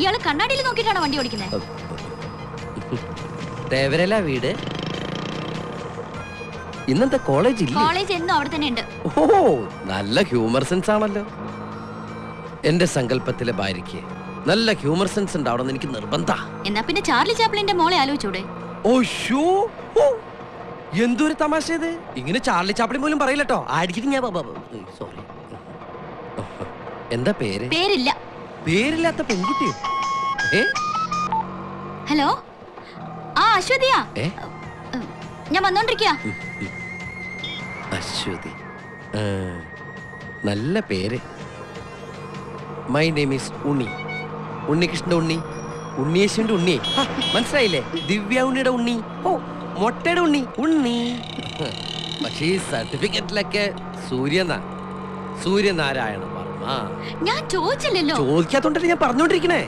ഇയാള് കണ്ണാടിയിൽ നോക്കിയിട്ടാണോ വണ്ടി ഓടിക്കുന്നത്? തേവരല വീട്. ഇന്നത്തെ കോളേജ് ഇല്ല? കോളേജ് എന്നും അവിടെ തന്നെ ഉണ്ട്. ഓ, നല്ല ഹ്യൂമർ സെൻസ് ആണല്ലോ. എന്റെ സങ്കല്പത്തിലെ ഭാര്യയ്ക്ക് നല്ല ഹ്യൂമർ സെൻസ് ഉണ്ടാവണം എനിക്ക് നിർബന്ധ. എന്നാ പിന്നെ ചാർലി ചാപ്ലിന്റെ മോളെ ആലോചിച്ചൂടെ? എന്തൊരു തമാശ ഇത്. ഇങ്ങനെ ചാർലി ചാപ്ലിൻ പോലും പറയില്ലട്ടോ. ആയിരിക്കും ഞാൻ സോറി. എന്താ പേര്? പേരില്ല. പേരില്ലാത്ത പെൺകുട്ടിയോ? ഹലോ, ആ അശ്വതിയാ. ഞാൻ വന്നോണ്ടിരിക്കുക. അശ്വതി, നല്ല പേര്. മൈ നെയിം ഈസ് ഉണ്ണി. ഉണ്ണികൃഷ്ണ ഉണ്ണി, ഉണ്ണിയേശുവിന്റെ ഉണ്ണി. മനസ്സിലായില്ലേ? ദിവ്യ ഉണ്ണിയുടെ ഉണ്ണി. ഓ, മൊട്ടയുടെ ഉണ്ണി, ഉണ്ണി. പക്ഷേ ഈ സർട്ടിഫിക്കറ്റിലൊക്കെ സൂര്യനാരായണ വർമ്മ. ഞാൻ ചോദിച്ചില്ലല്ലോ. ചോദിക്കാത്തോണ്ടല്ലേ ഞാൻ പറഞ്ഞോണ്ടിരിക്കണേ.